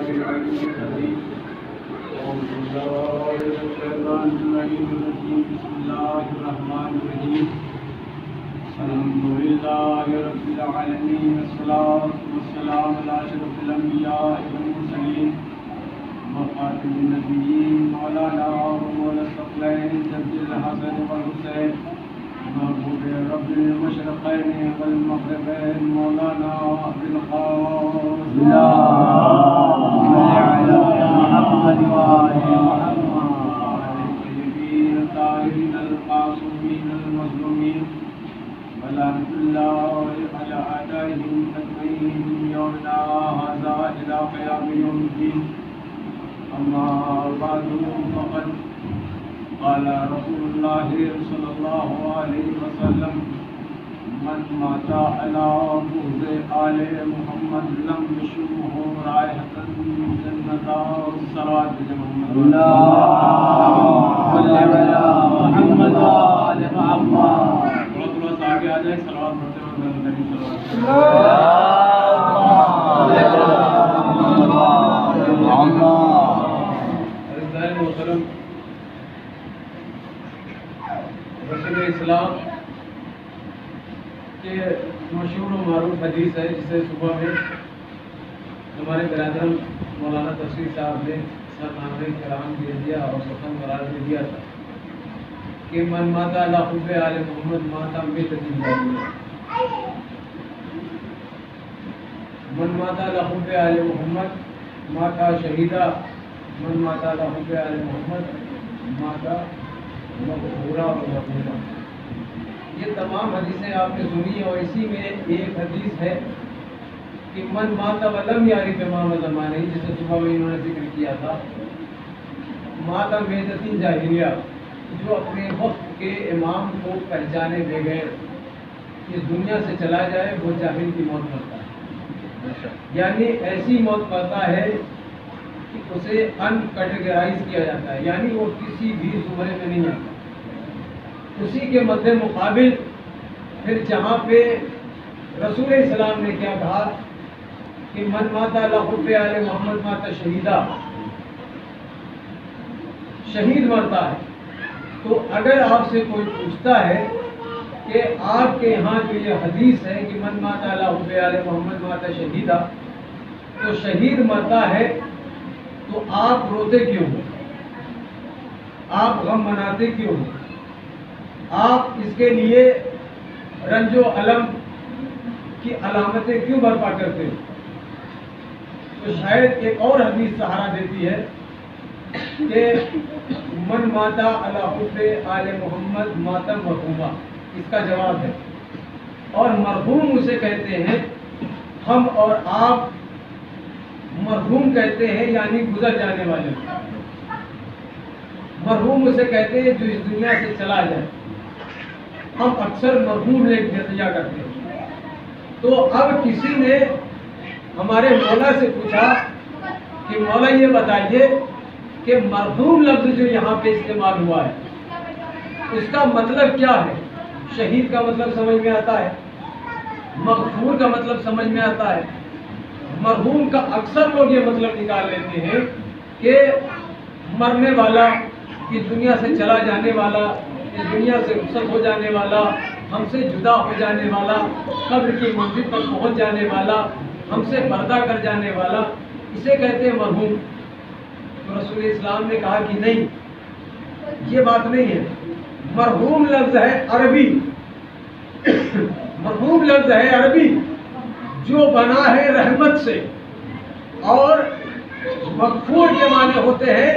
العلي العظيم أعوذ بالله من الشيطان الرجيم بسم الله الرحمن الرحيم الحمد لله رب العالمين والصلاة والسلام على أشرف الأنبياء والمرسلين وخاتم النبيين مولانا ومولى الثقلين جد الحسن والحسين محبوب رب المشرقين والمغربين مولانا أبي القاسم اللهم صل على محمد وآل محمد الطيبين الطاهرين المعصومين المظلومين ولعنة الله على أعدائهم أجمعين من يومنا هذا إلى قيام يوم الدين. أما بعد فقد قال رسول الله صلى الله عليه وسلم من مات على بغض آل محمد لم يشمه رائحة جنة الصلاة محمد اللهم صل على محمد وآل محمد. تھوڑا سا آگے آ جائے صلوات پڑھتے ہوئے نبی صلی اللہ علیہ وسلم. رسول اسلام کے مشہور و معروف حدیث ہے جسے صبح میں ہمارے برادرم مولانا تفسیر صاحب نے سرنامہ کرام دے دیا اور سخن قرار دے دیا تھا کہ من ماتا علی حب آل محمد ماتا میتۃ جاہلیہ. من ماتا علی حب آل محمد ماتا شہیدہ. من ماتا علی حب آل محمد ماتا مغفورہ و مغفورہ. یہ تمام حدیثیں آپ نے سنی اور اسی میں ایک حدیث ہے کہ من ماتا ولم یعرف امام زمانہ، جسے صبح میں انہوں نے ذکر کیا تھا. ماتا میتۃ جاہلیہ، جو اپنے وقت کے امام کو پہچانے بغیر اس دنیا سے چلا جائے وہ جاہل کی موت مرتا ہے. یعنی ایسی موت مرتا ہے کہ اسے ان کیٹیگرائز کیا جاتا ہے، یعنی وہ کسی بھی زمرے میں نہیں آتا. اسی کے مد مقابل پھر جہاں پہ رسول اسلام نے کیا کہا کہ من ماتا علی حب آل محمد ماتا شہیدہ، شہید مرتا ہے. تو اگر آپ سے کوئی پوچھتا ہے کہ آپ کے یہاں جو یہ حدیث ہے کہ من ماتا علی حب آل محمد ماتا شہیدہ، تو شہید مرتا ہے تو آپ روتے کیوں ہو؟ آپ غم مناتے کیوں ہو؟ آپ اس کے لیے رنج و الم کی علامتیں کیوں برپا کرتے ہو؟ تو شاید ایک اور حدیث سہارا دیتی ہے کہ من ماتا علی حب آل محمد ماتا مرحوما. اس کا جواب ہے، اور مرحوم اسے کہتے ہیں، ہم اور آپ مرحوم کہتے ہیں یعنی گزر جانے والے. مرحوم اسے کہتے ہیں جو اس دنیا سے چلا جائے. ہم اکثر مرحوم لے دیا کرتے ہیں. تو اب کسی نے ہمارے مولا سے پوچھا کہ مولا یہ بتائیے کہ مرحوم لفظ جو یہاں پہ استعمال ہوا ہے اس کا مطلب کیا ہے؟ شہید کا مطلب سمجھ میں آتا ہے، مغفور کا مطلب سمجھ میں آتا ہے. مرحوم کا اکثر لوگ یہ مطلب نکال لیتے ہیں کہ مرنے والا، اس دنیا سے چلا جانے والا، اس دنیا سے رخصت ہو جانے والا، ہم سے جدا ہو جانے والا، قبر کی منزل پر پہنچ جانے والا، ہم سے پردہ کر جانے والا، اسے کہتے ہیں مرحوم. تو رسول اسلام نے کہا کہ نہیں، یہ بات نہیں ہے. مرحوم لفظ ہے عربی، مرحوم لفظ ہے عربی جو بنا ہے رحمت سے، اور مغفور کے معنی ہوتے ہیں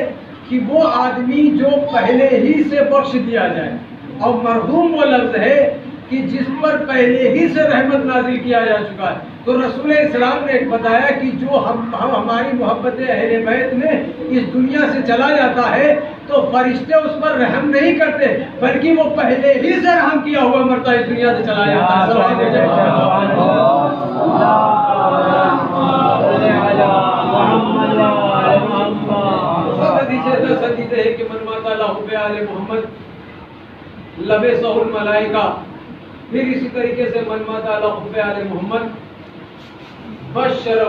کہ وہ آدمی جو پہلے ہی سے بخش دیا جائے. اور مرحوم وہ لفظ ہے کہ جس پر پہلے ہی سے رحمت نازل کیا جا چکا ہے. تو رسول اسلام نے ایک بتایا کہ جو ہماری محبت اہل بیت میں اس دنیا سے چلا جاتا ہے تو فرشتے اس پر رحم نہیں کرتے، بلکہ وہ پہلے ہی سے رحم کیا ہوا مرتا اس دنیا سے چلا جاتا ہے. حدیث ہے کہ من مات علی حب آل محمد لبسہ الملائکہ. پھر اسی طریقے سے من مات علی حب آل محمد بشرہ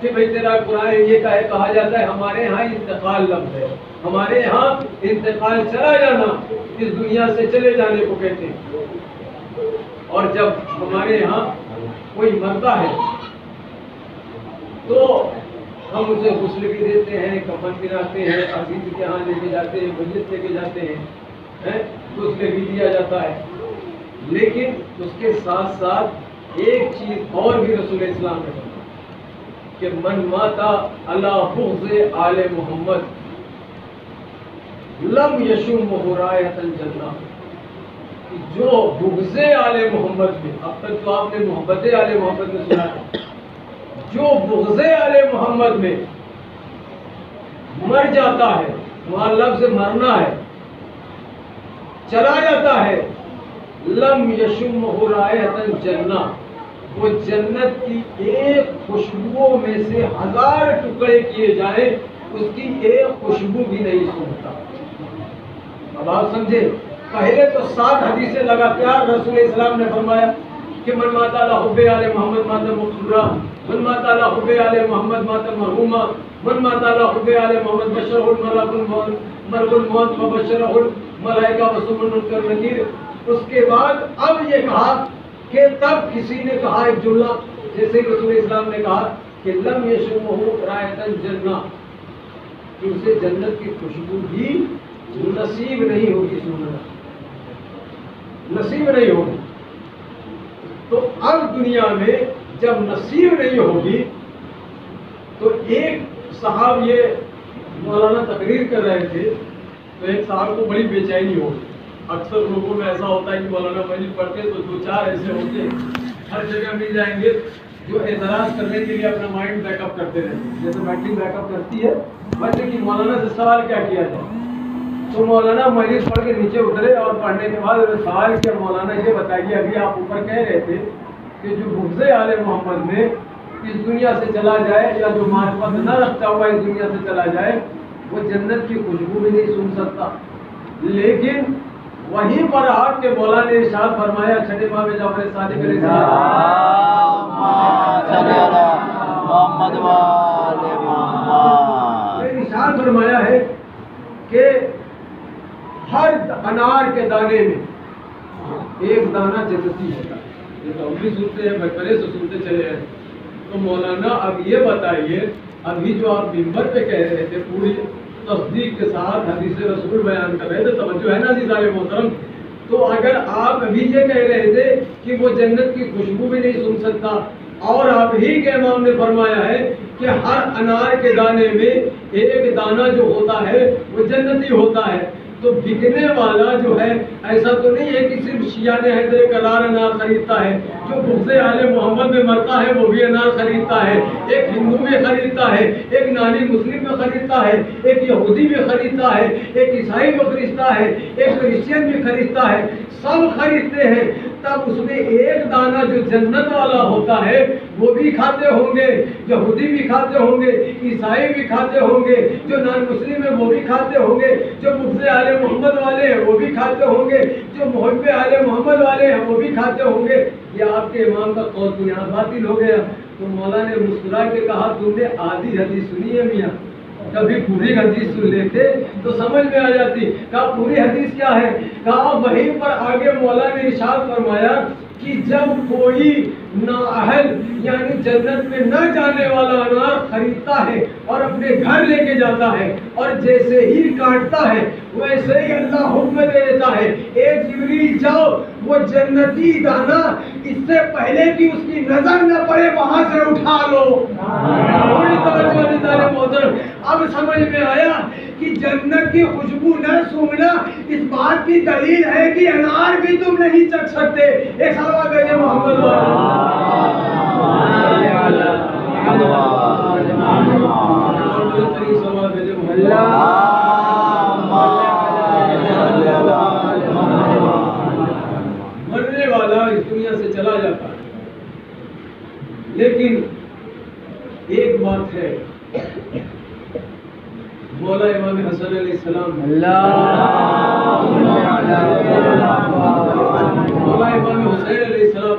کہ بھئی تیرا قرآن یہ کہا جاتا ہے. ہمارے ہاں انتقال لفظ ہے. ہمارے ہاں انتقال چلا جانا اس دنیا سے چلے جانے کو کہتے ہیں. اور جب ہمارے ہاں کوئی مرتا ہے تو ہم اسے غسل بھی دیتے ہیں, کفن پہناتے ہیں, عزیز کے ہاں لے کے جاتے ہیں, میت لے کے جاتے ہیں, غسل بھی دیا جاتا ہے. لیکن اس کے ساتھ ساتھ ایک چیز اور بھی رسول اسلام نے فرمایا کہ من ماتا علی بغض آل محمد لم یشمہ رائحۃ الجنہ. جو بغض آل محمد میں, اب تک تو آپ نے محبت آل محمد میں سنا ہے, جو بغض آل محمد میں مر جاتا ہے, وہاں لفظ مرنا ہے, چلا جاتا ہے, لم یشمہ رائحۃ الجنہ, وہ جنت کی ایک خوشبو میں سے 1000 ٹکڑے کیے جائیں اس کی ایک خوشبو بھی نہیں سنتا. اب آپ سمجھے, پہلے تو 7 حدیثیں لگاتار رسول اسلام نے فرمایا کہ من مات علی حب آل محمد مات مقصورا, من مات علی حب آل محمد مات مرحوما, من مات علی حب آل محمد بشرہ الملک الموت وبشرہ الملائکہ وسم المنکر نکیر. اس کے بعد اب یہ کہا کہ تب کسی نے کہا ایک جملہ, جیسے رسول اسلام نے کہا کہ لم یشمہ رائحۃ الجنہ, کہ اسے جنت کی خوشبو بھی نصیب نہیں ہوگی, سننا نصیب نہیں ہوگی. تو اب دنیا میں جب نصیب نہیں ہوگی تو ایک صاحب یہ مولانا تقریر کر رہے تھے تو ایک صاحب کو بڑی بے چینی ہوگی. اکثر لوگوں میں ایسا ہوتا ہے کہ مولانا مجلس پڑھتے تو 2-4 ایسے ہوتے ہیں ہر جگہ مل جائیں گے جو اعتراض کرنے کے لیے اپنا مائنڈ بیک اپ کرتے رہتے ہیں, جیسے بیٹری بیک اپ کرتی ہے ویسے کہ مولانا سے سوال کیا کیا جائے. تو مولانا مجلس پڑھ کے نیچے اترے اور پڑھنے کے بعد سوال کیا, مولانا یہ بتائیے ابھی آپ اوپر کہہ رہے تھے کہ جو بغض آل محمد میں اس دنیا سے چلا جائے یا جو معرفت نہ رکھتا ہوا اس دنیا سے چلا جائے وہ جنت کی خوشبو بھی نہیں سن سکتا. لیکن وہیں پر آپ کے مولا نے ارشاد فرمایا, چھٹے ماہ میں جعفر صادق علیہ السلام ارشاد فرمایا ہے کہ ہر انار کے دانے میں ایک دانہ جنتی ہے. یہ تو ہم بھی سنتے ہیں, بچپنے سے سنتے چلے ہیں. تو مولانا اب یہ بتائیے, ابھی جو آپ منبر پہ کہہ رہے تھے پوری تصدیق کے ساتھ حدیث رسول بیان کر رہے تھے, توجہ ہے نا عزیز عالم محترم, تو اگر آپ ابھی یہ کہہ رہے تھے کہ وہ جنت کی خوشبو بھی نہیں سن سکتا اور آپ ہی کے امام نے فرمایا ہے کہ ہر انار کے دانے میں ایک دانہ جو ہوتا ہے وہ جنتی ہوتا ہے, تو بکنے والا جو ہے ایسا تو نہیں ہے کہ صرف شیعہ نے حیدر کرار انار خریدتا ہے, جو بغض آل محمد میں مرتا ہے وہ بھی انار خریدتا ہے, ایک ہندو میں خریدتا ہے, ایک نانی مسلم میں خریدتا ہے, ایک یہودی میں خریدتا ہے, ایک عیسائی میں خریدتا ہے, ایک کرسچین میں خریدتا ہے, سب خریدتے ہیں. تب اس میں ایک دانہ جو جنت والا ہوتا ہے وہ بھی کھاتے ہوں گے, یہودی بھی کھاتے ہوں گے, عیسائی بھی کھاتے ہوں گے, جو نان مسلم ہے وہ بھی کھاتے ہوں گے, جو بغض آل محمد والے ہیں وہ بھی کھاتے ہوں گے, جو محب آل محمد والے ہیں وہ بھی کھاتے ہوں گے. یہ آپ کے امام کا قول تو یہاں باطل ہو گیا. تو مولا نے مسکرا کے کہا تم نے آدھی حدیث سنی ہے میاں, کبھی پوری حدیث سن لیتے تو سمجھ میں آ جاتی. کہا پوری حدیث کیا ہے؟ کہا وہیں پر آگے مولا نے ارشاد فرمایا کہ جب کوئی نااہل یعنی جنت میں نہ جانے والا انار خریدتا ہے اور اپنے گھر لے کے جاتا ہے اور جیسے ہی کاٹتا ہے ویسے ہی اللہ حکم دے دیتا ہے, اے جبریل جاؤ وہ جنتی دانہ اس سے پہلے کہ اس کی نظر نہ پڑے وہاں سے اٹھا لو. اب سمجھ میں آیا کہ جنت کی خوشبو نہ سونگنا اس بات کی دلیل ہے کہ انار بھی تم نہیں چکھ سکتے. ایک سوال بھیجے محمد مرنے والا اس دنیا سے چلا جاتا ہے, لیکن ایک بات ہے, مولا امام حسن علیہ السلام مولا امام حسین علیہ السلام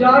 4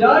4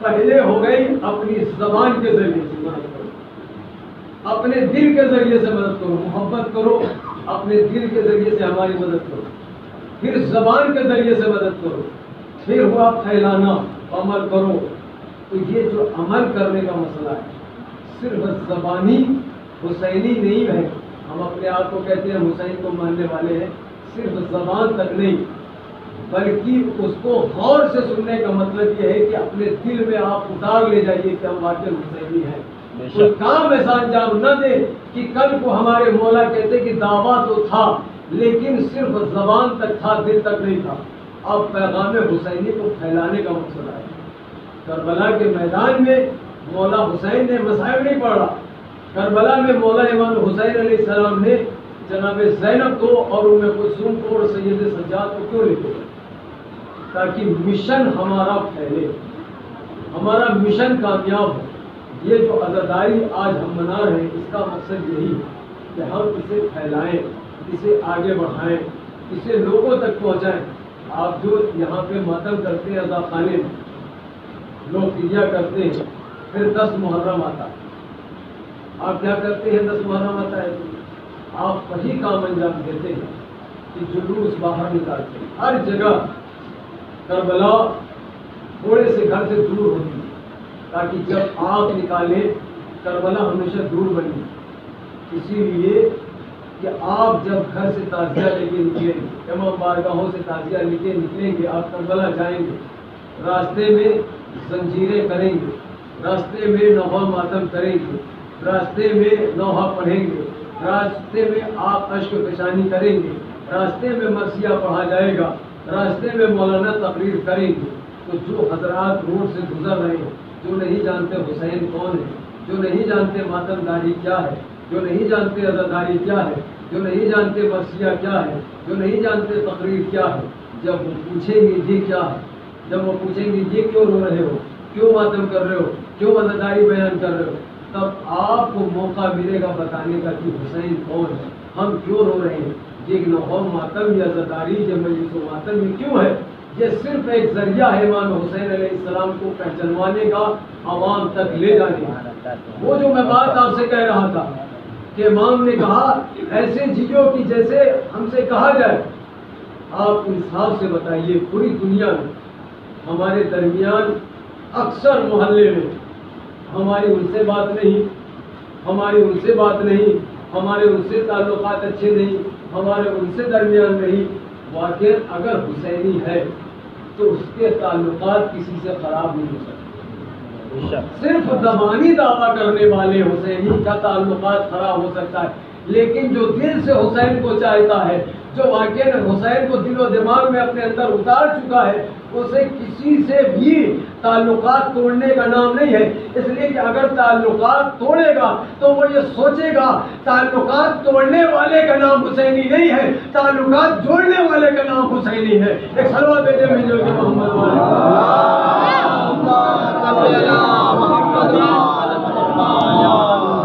پہلے ہو گئی اپنی زبان کے ذریعے سے مدد کرو، اپنے دل کے ذریعے سے مدد کرو، محبت کرو، اپنے دل کے ذریعے سے ہماری مدد کرو، پھر زبان کے ذریعے سے مدد کرو، پھر ہوا پھیلانا، عمل کرو۔ تو یہ جو عمل کرنے کا مسئلہ ہے صرف زبانی حسینی نہیں ہے، ہم اپنے آپ کو کہتے ہیں حسین کو ماننے والے ہیں، صرف زبان تک نہیں بلکہ اس کو غور سے سننے کا مطلب یہ ہے کہ اپنے دل میں آپ اتار لے جائیے کہ ہم واقعی حسینی ہیں۔ کوئی کام ایسا انجام نہ دے کہ کل کو ہمارے مولا کہتے کہ دعویٰ تو تھا لیکن صرف زبان تک تھا، دل تک نہیں تھا۔ اب پیغام حسینی کو پھیلانے کا مقصد ہے۔ کربلا کے میدان میں مولا حسین نے مصائب نہیں پڑھا، کربلا میں مولا امام حسین علیہ السلام نے جناب زینب کو اور ام کلثوم کو اور سید سجاد کو کیوں لکھے؟ تاکہ مشن ہمارا پھیلے، ہمارا مشن کامیاب ہو۔ یہ جو عزاداری آج ہم منا رہے ہیں اس کا مقصد یہی ہے کہ ہم اسے پھیلائیں، اسے آگے بڑھائیں، اسے لوگوں تک پہنچائیں۔ آپ جو یہاں پہ ماتم کرتے ہیں عزا خانے میں، لوگ کریا کرتے ہیں، پھر 10 محرم آتا ہے، آپ کیا کرتے ہیں؟ 10 محرم آتا ہے آپ وہی کام انجام دیتے ہیں کہ جلوس باہر نکالتے ہیں ہر جگہ۔ کربلا تھوڑے سے گھر سے دور ہوتی ہے تاکہ جب آپ نکالیں کربلا ہمیشہ دور بنی، اسی لیے کہ آپ جب گھر سے تعزیہ لے کے نکلیں گے، امام بارگاہوں سے تعزیہ لے کے نکلیں گے، آپ کربلا جائیں گے، راستے میں زنجیریں کریں گے، راستے میں نوحہ ماتم کریں گے، راستے میں نوحہ پڑھیں گے، راستے میں آپ اشک فشانی کریں گے، راستے میں مرثیہ پڑھا جائے گا، راستے میں مولانا تقریر کریں گے۔ تو جو حضرات روڈ سے گزر رہے ہیں، جو نہیں جانتے حسین کون ہے، جو نہیں جانتے ماتم داری کیا ہے، جو نہیں جانتے عزاداری کیا ہے، جو نہیں جانتے مرثیہ کیا ہے، جو نہیں جانتے تقریر کیا ہے، جب وہ پوچھیں گے یہ کیا ہے، جب وہ پوچھیں گے یہ کیوں رو رہے ہو، کیوں ماتم کر رہے ہو، کیوں عزاداری بیان کر رہے ہو، تب آپ کو موقع ملے گا بتانے کا کہ حسین کون ہے، ہم کیوں رو رہے ہیں، یہ نوحہ ماتم یا عزاداری یا مجلس و ماتم یہ کیوں ہے؟ یہ صرف ایک ذریعہ ہے امام حسین علیہ السلام کو پہچانوانے کا، عوام تک لے جانے کا۔ وہ جو میں بات آپ سے کہہ رہا تھا کہ امام نے کہا ایسے جیو کہ جیسے ہم سے کہا جائے، آپ انصاف سے بتائیے پوری دنیا میں ہمارے درمیان اکثر محلے میں ہماری ان سے بات نہیں، ہماری ان سے بات نہیں، ہمارے ان سے تعلقات اچھے نہیں، ہمارے ان سے درمیان نہیں۔ واقع اگر حسینی ہے تو اس کے تعلقات کسی سے خراب نہیں ہو سکتے۔ صرف زبانی دعویٰ کرنے والے حسینی کا تعلقات خراب ہو سکتا ہے، لیکن جو دل سے حسین کو چاہتا ہے، جو واقعی حسین کو دل و دماغ میں اپنے اندر اتار چکا ہے، اسے کسی سے بھی تعلقات توڑنے کا نام نہیں ہے۔ اس لیے کہ اگر تعلقات توڑے گا تو وہ یہ سوچے گا تعلقات توڑنے والے کا نام حسینی نہیں ہے، تعلقات جوڑنے والے کا نام حسینی ہے۔ ایک صلوات بھیجیں مل کے محمد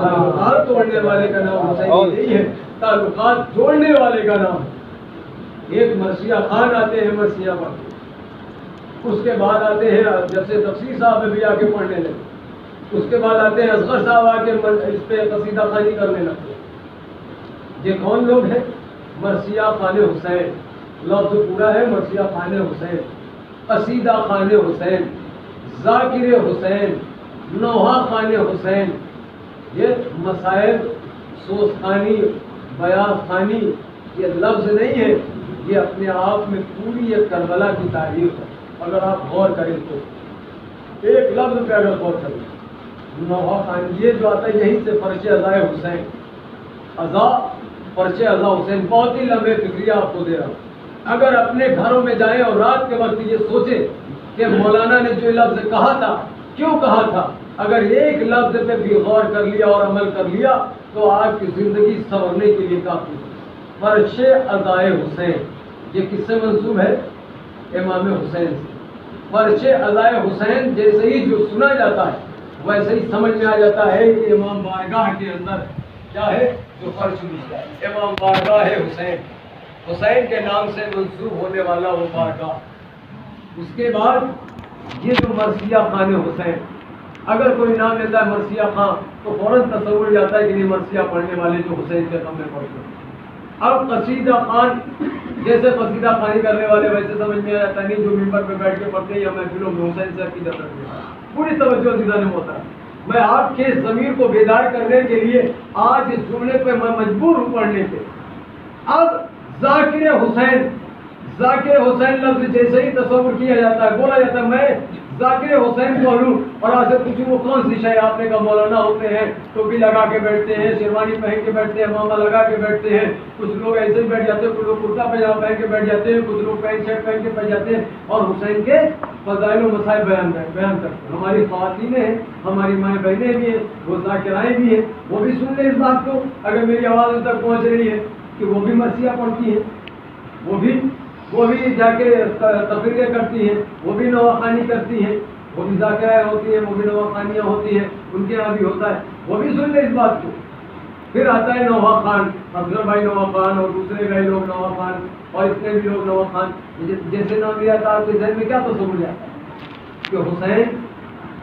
تعلقات توڑنے والے کا نام حسینی نہیں ہے، تعلقات جوڑنے والے کا نام۔ ایک مرثیہ خان آتے ہیں مرثیہ پڑھتے، اس کے بعد آتے ہیں جیسے تفسیر صاحب بھی آ کے پڑھنے لگے، اس کے بعد آتے ہیں اصغر صاحب آ کے اس پہ قصیدہ خوانی کرنے لگتے۔ یہ کون لوگ ہیں؟ مرثیہ خان حسین، لفظ پورا ہے مرثیہ خان حسین، قصیدہ خان حسین، ذاکر حسین، نوحہ خان حسین۔ یہ مسائل سوزخانی، بیاض خانی یہ لفظ نہیں ہے، یہ اپنے آپ میں پوری ایک کربلا کی تعریف ہے۔ اگر آپ غور کریں تو ایک لفظ پہ اگر غور کریں، نوحہ خان یہ جو آتا ہے یہیں سے فرش ازائے حسین، ازا فرش ازا حسین، بہت ہی لمبے فکریہ آپ کو دے رہا ہوں۔ اگر اپنے گھروں میں جائیں اور رات کے وقت یہ سوچیں کہ مولانا نے جو لفظ کہا تھا کیوں کہا تھا، اگر ایک لفظ پہ بھی غور کر لیا اور عمل کر لیا تو آپ کی زندگی سنورنے کے لیے کافی ہے۔ فرش ازائے حسین یہ کس سے منسوب ہے؟ امام حسین سے۔ فرش ازائے حسین جیسے ہی جو سنا جاتا ہے ویسے ہی سمجھ میں آ جاتا ہے کہ امام بارگاہ کے اندر کیا ہے جو فرش بچھتا ہے، امام بارگاہ حسین، حسین کے نام سے منسوب ہونے والا وہ بارگاہ۔ اس کے بعد یہ جو مرثیہ خان حسین، اگر کوئی نام لیتا ہے مرثیہ خان تو فوراً تصور جاتا ہے کہ یہ مرثیہ پڑھنے والے جو حسین کے غم میں پڑھتے ہیں۔ اب قصیدہ خان، جیسے قصیدہ خانی کرنے والے ویسے سمجھ میں آتا نہیں، جو ممبر پہ بیٹھ کے پڑھتے ہیں یا محفلوں میں حسین صاحب کی جرت میں پوری توجہ دیدہ نے ہوتا ہے۔ میں آپ کے ضمیر کو بیدار کرنے کے لیے آج اس جملے پہ میں مجبور ہوں پڑھنے کے۔ اب ذاکر حسین، ذاکر حسین لفظ جیسے ہی تصور کیا جاتا ہے، بولا جاتا ہے میں ذاکر حسین بولوں، اور آج سے پوچھوں وہ کون سی شے آپ نے کہا مولانا ہوتے ہیں، ٹوپی لگا کے بیٹھتے ہیں، شیروانی پہن کے بیٹھتے ہیں، ماما لگا کے بیٹھتے ہیں، کچھ لوگ ایسے ہی بیٹھ جاتے ہیں، کچھ لوگ کرتا پاجامہ پہن کے بیٹھ جاتے ہیں، کچھ لوگ پینٹ شرٹ پہن کے بیٹھ جاتے ہیں اور حسین کے فضائل و مسائل بیان کرتے ہیں۔ ہماری خواتین ہیں، ہماری مائیں بہنیں بھی ہیں، وہ ذاکرائیں بھی ہیں، وہ بھی سن لیں اس بات کو اگر میری آواز ان تک پہنچ رہی ہے کہ وہ بھی مرثیہ پڑھتی ہیں، وہ بھی جا کے تقریریں کرتی ہیں، وہ بھی نواخوانی کرتی ہیں، وہ بھی ذاکرائیں ہوتی ہیں، وہ بھی نواخوانیاں ہوتی ہیں، ان کے یہاں بھی ہوتا ہے، وہ بھی سن لیں اس بات کو۔ پھر آتا ہے نوحہ خان، افضل بھائی نوحہ خان اور دوسرے کئی لوگ نوحہ خان اور اتنے بھی لوگ نوحہ خان، جیسے نام لیا تھا آپ کے ذہن میں کیا تصور جاتا ہے کہ حسین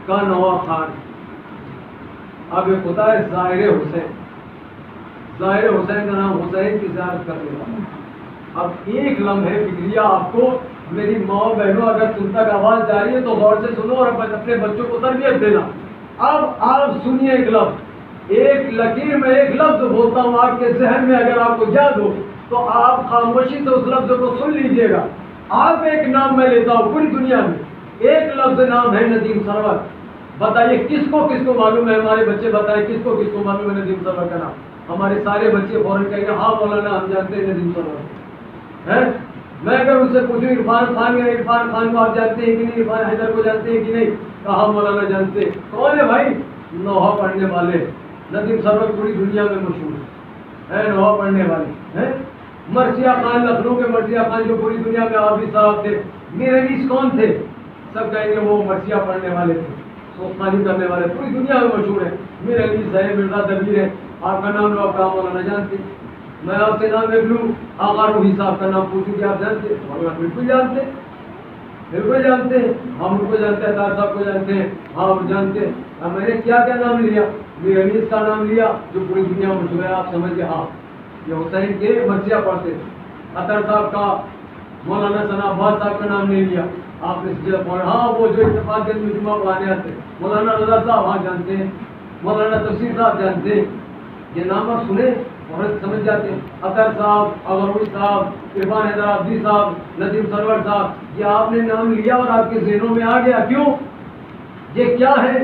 کا نوحہ خان۔ اب ایک ہوتا ہے ظاہر حسین، ظاہر حسین کا نام حسین کی زیارت کرنے والا۔ اب ایک لمحے فکریہ آپ کو، میری ماں بہنوں اگر تم تک آواز جا رہی ہے تو غور سے سنو اور اپنے بچوں کو تربیت دینا۔ اب آپ سنیے ایک لفظ، ایک لکیر میں ایک لفظ بولتا ہوں، آپ کے ذہن میں اگر آپ کو یاد ہو تو آپ خاموشی سے اس لفظ کو سن لیجئے گا۔ آپ ایک نام میں لیتا ہوں پوری دنیا میں، ایک لفظ نام ہے ندیم سرور۔ بتائیے کس کو معلوم ہے؟ ہمارے بچے بتائیں کس کو معلوم ہے ندیم سرور کا نام؟ ہمارے سارے بچے فوراً کہیں گے ہاں مولانا ہم جانتے ہیں ندیم سرور ہے۔ میں اگر ان سے پوچھوں عرفان خان یا عرفان خان کو آپ جانتے ہیں کہ نہیں، عرفان حیدر کو جانتے ہیں کہ نہیں، کہا مولانا جانتے ہیں۔ کون ہے بھائی؟ نوحہ پڑھنے والے۔ ندیم سرور پوری دنیا میں مشہور ہے، نوحہ پڑھنے والے ہیں۔ مرثیہ خان، لکھنؤ کے مرثیہ خان جو پوری دنیا میں حافظ صاحب تھے۔ میر انیس کون تھے؟ سب کہیں گے وہ مرثیہ پڑھنے والے تھے، خوانی کرنے والے، پوری دنیا میں مشہور ہے۔ میر انیس ہے، مرزا دبیر ہے، آپ کا نام لو آپ کا مولانا جانتے۔ میں آپ سے نام لے لوں، آقا روحی صاحب کا نام پوچھوں کہ آپ جانتے؟ بالکل جانتے، بالکل جانتے ہیں، ہم ان کو جانتے ہیں، طاہر صاحب کو جانتے ہیں، ہاں ہم جانتے ہیں۔ اب میں نے کیا نام لیا؟ میر انیس کا نام لیا جو پوری دنیا میں مشہور ہے، آپ سمجھ گئے ہاں یہ حسین کے مرثیہ پڑھتے تھے۔ اطہر صاحب کا، مولانا ثنا عباس صاحب کا نام نہیں لیا، آپ نے سجدہ پڑھا، ہاں وہ جو اتفاق دن میں جمعہ پڑھانے آتے، مولانا رضا صاحب ہاں جانتے ہیں، مولانا تفسیر صاحب جانتے ہیں۔ یہ نام آپ سنیں اور سمجھ جاتے ہیں۔ اطہر صاحب، اغروی صاحب، عرفان حیدر عابدی صاحب، ندیم سرور صاحب، یہ آپ نے نام لیا اور آپ کے ذہنوں میں آ گیا، کیوں؟ یہ کیا ہے؟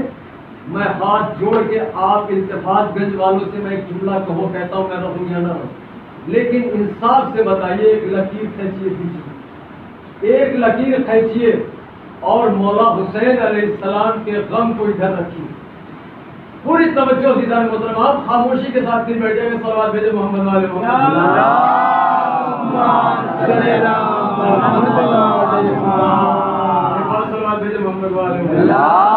میں ہاتھ جوڑ کے آپ التفات گنج والوں سے میں ایک جملہ کہو کہتا ہوں، میں رہوں یا نہ رہوں، لیکن انصاف سے بتائیے، ایک لکیر کھینچیے پیچھے، ایک لکیر کھینچیے اور مولا حسین علیہ السلام کے غم کو ادھر رکھیے۔ پوری توجہ دیدان محترم، آپ خاموشی کے ساتھ دن بیٹھے ہوئے صلوات بھیجے محمد والے محمد، صلوات بھیجے محمد والے محمد۔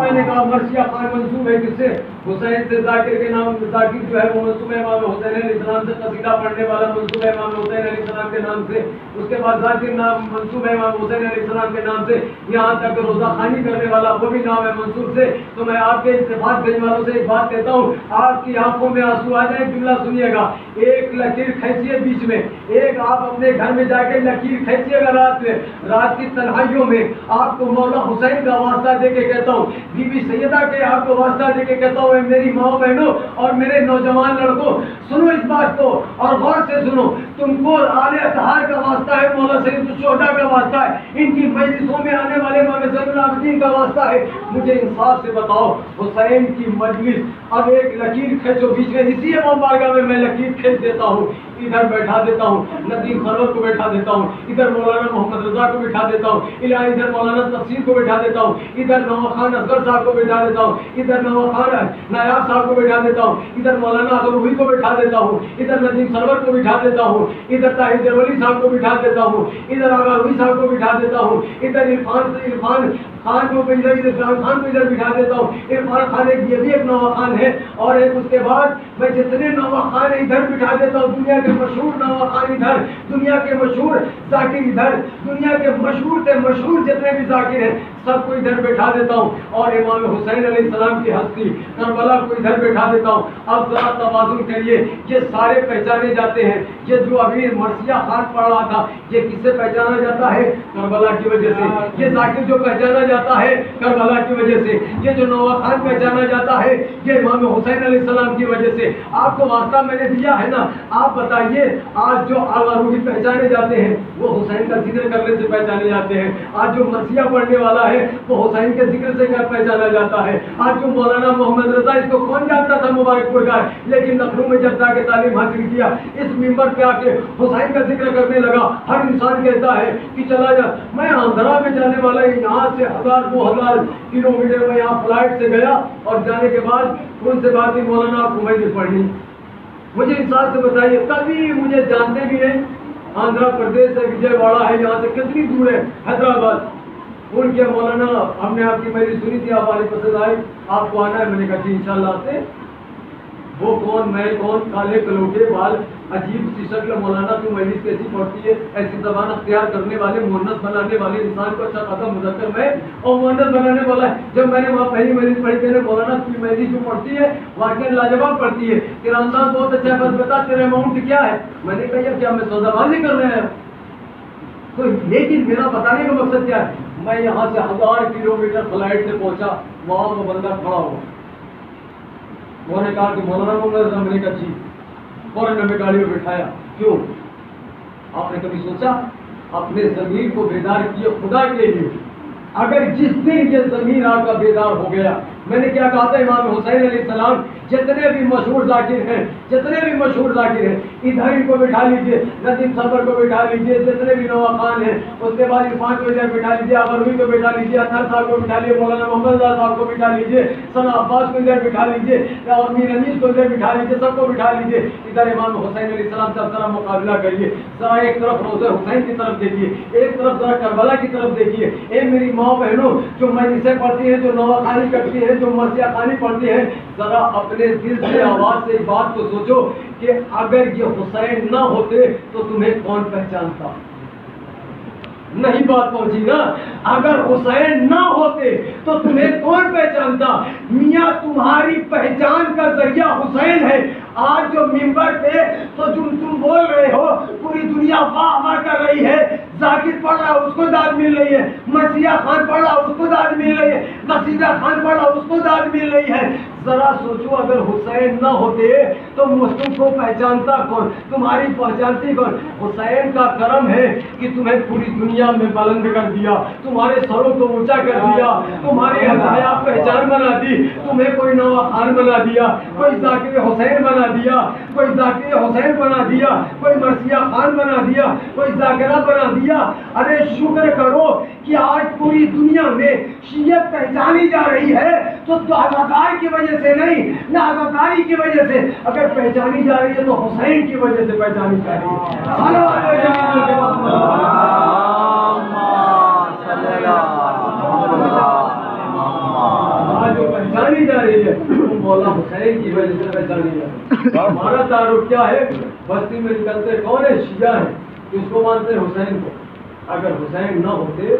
میں نے کہا مرثیہ خان منسوب ہے کس سے؟ حسین سے۔ ذاکر کے نام، ذاکر جو ہے وہ منسوب ہے امام حسین علیہ السلام سے، قصیدہ پڑھنے والا منسوب ہے امام حسین علیہ السلام کے نام سے، اس کے بعد ذاکر نام منسوب ہے امام حسین علیہ السلام کے نام سے، یہاں تک روزہ خوانی کرنے والا وہ بھی نام ہے منسوب سے۔ تو میں آپ کے اتفاق گنج والوں سے ایک بات کہتا ہوں، آپ کی آنکھوں میں آنسو آ جائیں، جملہ سنیے گا، ایک لکیر کھینچیے بیچ میں، ایک آپ اپنے گھر میں جا کے لکیر کھینچیے گا رات میں، رات کی تنہائیوں میں آپ کو مولا حسین کا واسطہ دے کے کہتا ہوں، بی بی سیدہ کے آپ کو واسطہ دے کے کہتا ہوں، میری ماں بہنوں اور میرے نوجوان لڑکوں، سنو اس بات کو اور غور سے سنو، تم کو آل اطہار کا واسطہ ہے، مولا سید الشہداء کا واسطہ ہے، ان کی مجلسوں میں آنے والے امام زین العابدین کا واسطہ ہے۔ مجھے انصاف سے بتاؤ، حسین کی مجلس، اب ایک لکیر کھینچو بیچ میں، اسی امام بارگاہ میں لکیر کھینچ دیتا ہوں، ادھر بیٹھا دیتا ہوں ندیم سرور کو بیٹھا دیتا ہوں، ادھر مولانا محمد رضا کو بٹھا دیتا ہوں، ادھر مولانا تفسیر کو بٹھا دیتا ہوں، ادھر نوحہ خان اصغر صاحب کو بٹھا دیتا ہوں، ادھر نوحہ خان نایاب صاحب کو بٹھا دیتا ہوں، ادھر مولانا اغروی کو بٹھا دیتا ہوں، ادھر ندیم سرور کو بٹھا دیتا ہوں، ادھر طاہر جرولی صاحب کو بٹھا دیتا ہوں، ادھر اغروی صاحب کو بٹھا دیتا ہوں، ادھر عرفان خان کو ادھر عرفان خان کو ادھر بٹھا دیتا ہوں. عرفان خان یہ بھی ایک نوح خان ہے. اور ایک اس کے بعد میں جتنے نوح خان ادھر بٹھا دیتا ہوں, دنیا کے مشہور نوح خان ادھر, دنیا کے مشہور ذاکر ادھر, دنیا کے مشہور سے مشہور جتنے بھی ذاکر ہیں سب کو ادھر بٹھا دیتا ہوں. اور امام حسین علیہ السلام کی ہستی کربلا کو ادھر بٹھا دیتا ہوں. اب ذرا توازن کریے, یہ سارے پہچانے جاتے ہیں. یہ جو ابھی مرثیہ خان پڑھ رہا تھا یہ کس سے پہچانا جاتا ہے؟ کربلا کی وجہ سے. یہ ذاکر جو پہچانا جاتا ہے کربلا کی وجہ سے. یہ جو نوح خان پہچانا جاتا ہے یہ امام حسین علیہ السلام کی وجہ سے. آپ کو واسطہ میں نے دیا ہے نا, آپ بتائیے آج جو روحی پہچانے جاتے ہیں وہ حسین کا ذکر کرنے سے پہچانے جاتے ہیں. آج جو مرثیہ پڑھنے والا ہے وہ حسین کے ذکر سے پہچانا جاتا ہے. آج جو مولانا محمد رضا, اس کو کون جانتا تھا مبارک پور کا, لیکن لکھنؤ میں جب جا کے تعلیم حاصل کیا اس ممبر پہ آ کے حسین کا ذکر کرنے لگا. ہر انسان کہتا ہے کہ چلا جا, میں آندھرا میں جانے والا یہاں سے 1000-2000 کلومیٹر میں یہاں فلائٹ سے گیا اور جانے کے بعد ان سے بات کی مولانا آپ کو میں نے پڑھنی. مجھے انسان سے بتائیے, کبھی مجھے جانتے بھی نہیں. آندھرا پردیش ہے, وجے واڑا ہے, یہاں سے کتنی دور ہے حیدرآباد. ان کے مولانا ہم نے آپ کی مجلس سنی تھی, آپ والی پسند آئی, آپ کو آنا ہے. میں نے کہا جی انشاءاللہ آتے. وہ کون, میں کون, کالے کلوٹے بال, عجیب سی شکل, مولانا کی مجلس کیسی پڑتی ہے, ایسی زبان اختیار کرنے والے, مؤنث بنانے والے انسان کو اچھا خاصا مذکر میں اور مؤنث بنانے والا ہے. جب میں نے وہاں پہلی مجلس پڑھی, میں نے مولانا کی مجلس جو پڑھتی ہے واقعی لاجواب پڑھتی ہے, تیرا انداز بہت اچھا ہے, بس بتا تیرا اماؤنٹ کیا ہے. میں نے کہا کیا میں سودا بازی کر رہے ہیں؟ تو لیکن میرا بتانے کا مقصد کیا ہے, میں یہاں سے 1000 کلومیٹر فلائٹ سے پہنچا, وہاں وہ بندہ کھڑا ہوا. انہوں نے کہا کہ مولانا محمد رضا, میں نے کہا جی. فوراً ہمیں گاڑی میں بٹھایا. کیوں؟ آپ نے کبھی سوچا اپنے ضمیر کو بیدار کیے خدا کے لیے؟ اگر جس دن یہ ضمیر آپ کا بیدار ہو گیا, میں نے کیا کہا تھا, امام حسین علیہ السلام جتنے بھی مشہور ذاکر ہیں, جتنے بھی مشہور ذاکر ہیں ادھر ان کو بٹھا لیجیے, ندیم صبر کو بٹھا لیجیے, جتنے بھی نوح خان ہیں, اس کے بعد عرفان کو ادھر بٹھا لیجیے, اغروی کو بٹھا لیجیے, اطہر صاحب کو بٹھا لیجیے, مولانا محمد رضا صاحب کو بٹھا لیجیے, ثنا عباس کو ادھر بٹھا لیجیے, اور میر انیس کو ادھر بٹھا لیجیے, سب کو بٹھا لیجیے. ادھر امام حسین علیہ السلام سے ذرا مقابلہ کریے. ذرا ایک طرف روضہ حسین کی طرف دیکھیے, ایک طرف ذرا کربلا کی طرف دیکھیے. اے میری ماں بہنوں جو مجلسیں پڑھتی ہیں, جو نوح خانی کرتی ہیں, جو مرثیہ خانی پڑھتی ہیں, ذرا اپنے دل سے آواز سے بات کو سوچو کہ اگر یہ حسین نہ ہوتے تو تمہیں کون پہچانتا؟ نہیں بات پہنچی نا. اگر حسین نہ ہوتے تو تمہیں کون پہچانتا؟ میاں تمہاری پہچان کا ذریعہ حسین ہے. آج جو ممبر پہ تو تم بول رہے ہو, پوری دنیا واہ واہ کر رہی ہے. ذاکر پڑھ رہا اس کو داد مل رہی ہے, مرثیہ خان پڑھ رہا اس کو داد مل رہی ہے, قصیدہ خان پڑھ رہا اس کو داد مل رہی ہے. ذرا سوچو اگر حسین نہ ہوتے تو تم کو پہچانتا کون, تمہاری پہچانتی کون؟ حسین کا کرم ہے کہ تمہیں پوری دنیا میں بلند کر دیا, تمہارے سروں کو اونچا کر دیا, تمہاری حیا پہچان بنا دی. تمہیں کوئی نوح خان بنا دیا, کوئی ذاکر حسین بنا دیا, کوئی ذاکر حسین بنا دیا, کوئی مرثیہ خان بنا دیا, کوئی ذاکرہ بنا دیا. ارے شکر کرو کہ آج پوری دنیا میں شیعت پہچانی جا رہی ہے تو عزادار کی وجہ سے نہیں, نہ عزاداری کی وجہ سے. اگر پہچانی جا رہی ہے تو حسین کی وجہ سے پہچانی جا رہی ہے. آج جو پہچانی جا رہی ہے وہ مولا حسین کی وجہ سے پہچانی جا رہی ہے. ہمارا تعارف کیا ہے؟ بستی میں نکلتے کون ہے؟ شیعہ ہے, اس کو مانتے ہیں حسین کو. اگر حسین نہ ہوتے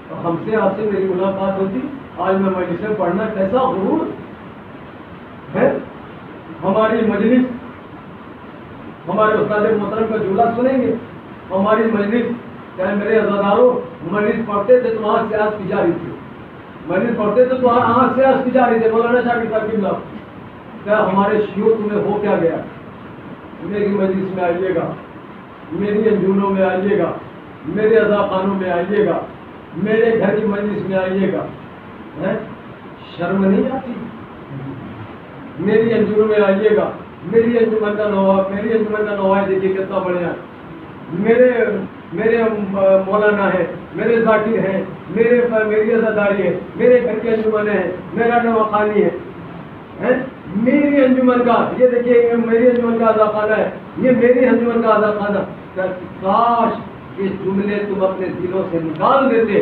تو ہم سے آپ سے میری ملاقات ہوتی, آج میں مجلسیں پڑھنا کیسا غرور ہے. ہماری مجلس, ہمارے استاد محترم کا جملہ سنیں گے. ہماری مجلس, چاہے میرے عزاداروں مجلس پڑھتے تھے تو وہاں سیاست کی جا رہی تھی, مجلس پڑھتے تھے تو وہاں سیاست کی جا رہی تھی. مولانا شاہ کی ترکیب لاؤ, کیا ہمارے شیعوں تمہیں ہو کیا گیا؟ میری مجلس میں آئیے گا, میری انجمنوں میں آئیے گا, میرے عزا خانوں میں آئیے گا, میرے گھر کی مجلس میں آئیے گا, شرم نہیں آتی؟ میری انجمنوں میں آئیے گا, میری انجمن کا نواب, میری انجمن کا نواب دیکھیے کتنا بڑھیا, میرے مولانا ہے, میرے ذاکر ہیں, میری عزاداری ہے, میرے گھر کی انجمن ہے, میرا نواب خانی ہے, میری انجمن کا, یہ دیکھیے میری انجمن کا عزا خانہ ہے, یہ میری انجمن کا عزا خانہ. کاش یہ جملے تم اپنے دلوں سے نکال دیتے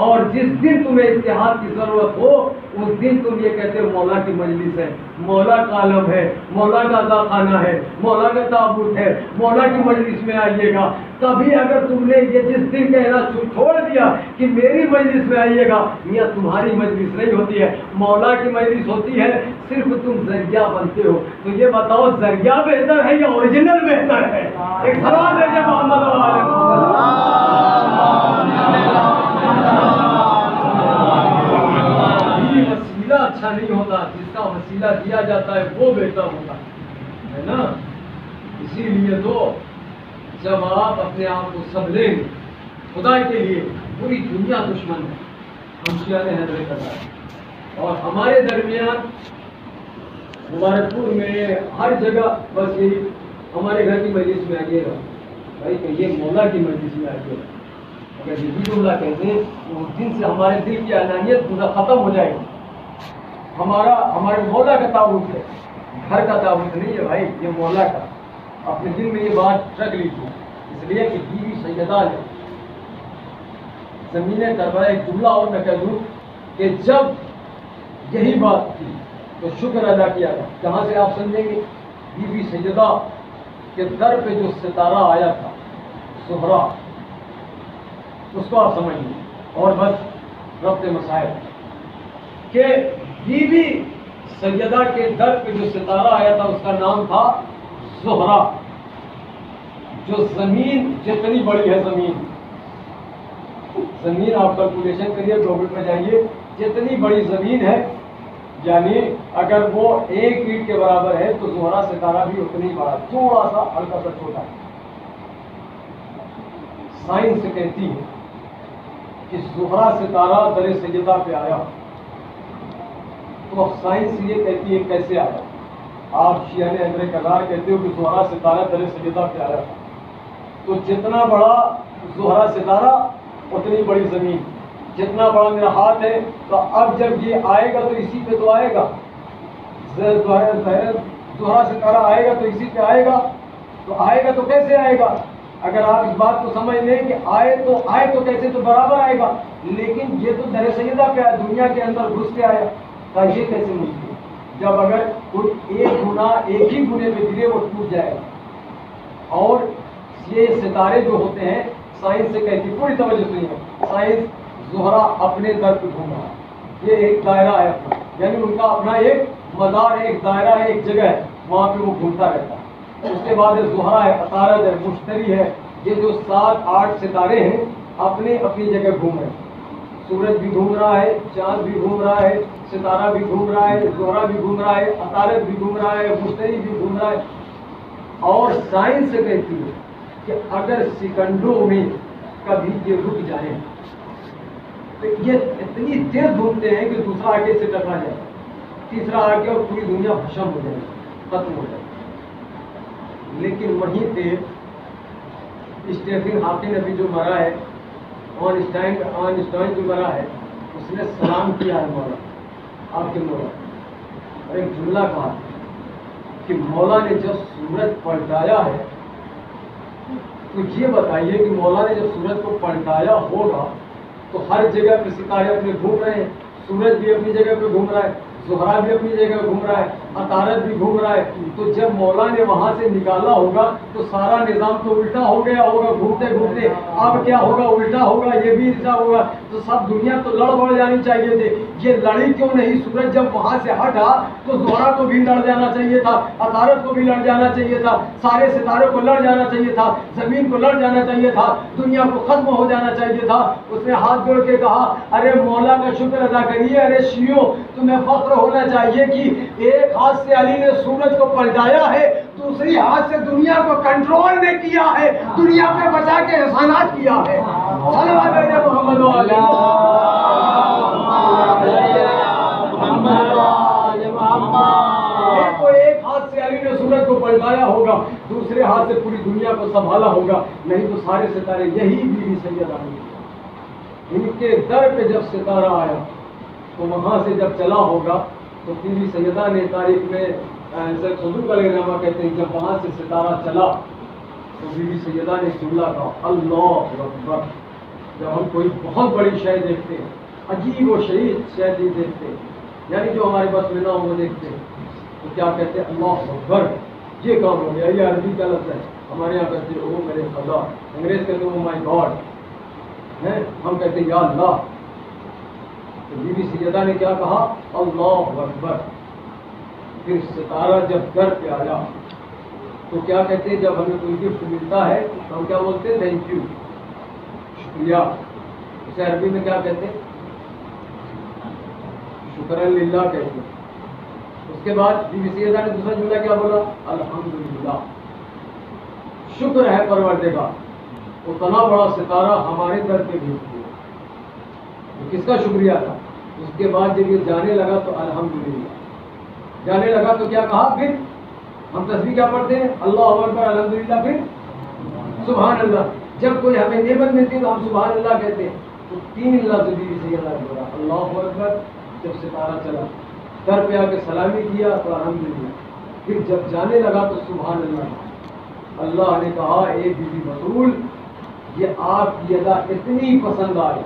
اور جس دن تمہیں اتحاد کی ضرورت ہو اس دن تم یہ کہتے ہو مولا کی مجلس ہے، مولا کا عالم ہے، مولا کا عطاخانہ ہے، مولا کا تابوت ہے، مولا کی مجلس میں آئیے گا. کبھی اگر تم نے یہ جس دن کہنا چھوڑ دیا کہ میری مجلس میں آئیے گا، میاں تمہاری مجلس نہیں ہوتی ہے، مولا کی مجلس ہوتی ہے، صرف تم ذریعہ بنتے ہو. تو یہ بتاؤ ذریعہ بہتر ہے یا اوریجنل بہتر ہے؟ ایک سوال ہے کہ محمد وسیلہ اچھا نہیں ہوتا، جس کا وسیلہ دیا جاتا ہے وہ بہتر ہوتا ہے نا. اسی لیے تو جب آپ اپنے آپ کو سب لیں گے خدا کے لیے، پوری دنیا دشمن ہے، ہم شیعہ حیدر کرتا اور ہمارے درمیان ہمارے پور میں ہر جگہ بس یہی ہمارے گھر کی مجلس میں آئیے گا بھائی کہ یہ مولا کی مجلس میں آئیے گا. اگر یہ جملہ کہتے ہیں تو اس دن سے ہمارے دل کی انانیت پورا ختم ہو جائے گی. ہمارے مولا کا تابوت ہے، گھر کا تابوت نہیں ہے بھائی، یہ مولا کا. اپنے دل میں یہ بات رکھ لیجیے، اس لیے کہ بیوی سیدہ ہے. زمین کربلا ایک جملہ اور میں کہہ دوں کہ جب یہی بات تھی تو شکر ادا کیا تھا. کہاں سے آپ سمجھیں گے؟ بیوی سیدہ کے در پہ جو ستارہ آیا تھا زہرا، اس کو آپ سمجھیں. اور بس ربط مسائل کہ بیوی سیدہ کے در پہ جو ستارہ آیا تھا اس کا نام تھا زہرا. جو زمین جتنی بڑی ہے، زمین آپ کیلکولیشن کریے، گوگل پہ جائیے، جتنی بڑی زمین ہے یعنی اگر وہ ایک اینٹ کے برابر ہے تو زہرا ستارہ بھی اتنی بڑا، تھوڑا سا ہلکا سا چھوٹا ہے. سائنس کہتی ہے کہ زہرا ستارہ در سیدہ پہ آیا، تو سائنس یہ کہتی ہے کیسے آیا. آپ شیعہ حیدر کرار کہتے ہو کہ زہرا ستارہ در سیدہ پہ آیا، تو جتنا بڑا زہرا ستارہ اتنی بڑی زمین. جتنا بڑا میرا ہاتھ ہے تو اب جب یہ آئے گا تو اسی پہ تو آئے گا. زہرا ستارہ آئے گا تو اسی پہ آئے گا. تو آئے گا تو کیسے آئے گا؟ اگر آپ اس بات کو سمجھ لیں کہ آئے تو کیسے، تو برابر آئے گا. لیکن یہ تو در سیدہ پہ آیا، دنیا کے اندر گھس کے آیا، تو یہ کیسے ممکن؟ جب اگر کوئی ایک گنا ایک ہی گنے میں گرے وہ ٹوٹ جائے گا. اور یہ ستارے جو ہوتے ہیں سائنس سے کہتی، پوری توجہ سنیے، سائنس زہرا اپنے در پہ گھوم رہا ہے، یہ ایک دائرہ ہے اپنا، یعنی ان کا اپنا ایک مدار ہے، ایک دائرہ ہے، ایک جگہ ہے، وہاں پہ وہ گھومتا رہتا ہے. اس کے بعد زہرا ہے، عطارد ہے، مشتری ہے. یہ جو 7-8 ستارے ہیں اپنی اپنی جگہ گھوم رہے ہیں. سورج بھی گھوم رہا ہے، چاند بھی گھوم رہا ہے، ستارہ بھی گھوم رہا ہے، زہرا بھی گھوم رہا ہے، عطارد بھی گھوم رہا ہے، مشتری بھی گھوم رہا ہے. اور سائنس سے کہتی ہے کہ اگر سیکنڈوں میں کبھی یہ رک جائے تو یہ اتنی تیز گھومتے ہیں کہ دوسرا آگے سے ٹکرا جائے، تیسرا آگے، اور پوری دنیا بھسم ہو جائے، ختم ہو جائے. لیکن وہیں پہ اسٹیفن ہاکنگ ابھی جو مرا ہے، آئنسٹائن جو مرا ہے، اس نے سلام کیا ہے مولا، آپ کے مولا، اور ایک جملہ کہا کہ مولا نے جب سورج پلٹایا ہے، تو یہ بتائیے کہ مولا نے جب سورج کو پلٹایا ہوگا تو ہر جگہ پہ ستارے اپنے گھوم رہے ہیں، سورج بھی اپنی جگہ پہ گھوم رہا ہے، زہرا بھی اپنی جگہ گھوم رہا ہے، عطارد بھی گھوم رہا ہے. تو جب مولا نے وہاں سے نکالا ہوگا تو سارا نظام تو الٹا ہو گیا ہوگا گھومتے گھومتے. اب کیا ہوگا؟ الٹا ہوگا، یہ بھی الٹا ہوگا. تو سب دنیا تو لڑ بڑھ جانی چاہیے تھے، یہ لڑی کیوں نہیں؟ سورج جب وہاں سے ہٹا تو زہرا کو بھی لڑ جانا چاہیے تھا، عطارد کو بھی لڑ جانا چاہیے تھا، سارے ستاروں کو لڑ جانا چاہیے تھا، زمین کو لڑ جانا چاہیے تھا، دنیا کو ختم ہو جانا چاہیے تھا. اس نے ہاتھ جوڑ کے کہا ارے مولا کا شکر ادا کریے، ارے شیعوں تمہیں فخر ہونا چاہیے کہ ایک ہاتھ سے علی نے سورج کو پلٹایا ہے، دوسری ہاتھ سے دنیا کو کنٹرول نے کیا ہے، دنیا پہ بچا کے احسانات کیا ہے. صلوات علی محمد و علی ایک ہاتھ سے علی نے سورج کو پلٹایا ہوگا، دوسرے ہاتھ سے پوری دنیا کو سنبھالا ہوگا، نہیں تو سارے ستارے یہی بیوی سیدہ ہیں. ان کے در پہ جب ستارہ آیا تو وہاں سے جب چلا ہوگا تو بیوی سیدہ نے تاریخ میں صدوق علیہ الرحمہ کہتے ہیں جب وہاں سے ستارہ چلا تو بیوی سیدہ نے جملہ کہا اللہ اکبر. جب ہم کوئی بہت بڑی شے دیکھتے ہیں، عجیب و شریف شے دیکھتے ہیں، یعنی جو ہمارے پاس میں نہ ہو وہ دیکھتے ہیں، تو کیا کہتے ہیں؟ اللہ اکبر، یہ کام ہو گیا۔ یہ عربی کا لفظ ہے، ہمارے یہاں کہتے ہیں او میرے خدا، انگریز کہتے ہیں او مائی گاڈ، ہم کہتے ہیں یا اللہ۔ تو بی بی سیدہ نے کیا کہا؟ اللہ اکبر۔ پھر ستارہ جب گھر پہ آیا تو کیا کہتے ہیں؟ جب ہمیں کوئی گفٹ ملتا ہے تو ہم کیا بولتے ہیں؟ تھینک یو، شکریہ۔ اسے عربی میں کیا کہتے ہیں؟ شکرا للہ کہتے ہیں۔ اس کے بعد بی بی سیدہ نے دوسرا جملہ کیا بولا؟ الحمدللہ، شکر ہے پروردگار، اتنا بڑا ستارہ ہمارے در پہ بھیج دیا۔ کس کا شکریہ تھا؟ اس کے بعد جب یہ جانے لگا تو الحمدللہ جانے لگا تو کیا کہا؟ پھر ہم تسبیح کیا پڑھتے ہیں؟ اللہ اکبر، الحمدللہ، پھر سبحان اللہ۔ جب کوئی ہمیں نعمت ملتی تو ہم سبحان اللہ کہتے ہیں۔ تو تین لفظ بھی صحیح اللہ بولا، اللہ اکبر جب ستارہ چلا، در پہ آ کے سلامی کیا تو الحمدللہ، پھر جب جانے لگا تو سبحان اللہ۔ اللہ نے کہا اے بی بی بطول، یہ آپ کی ادا اتنی پسند آئی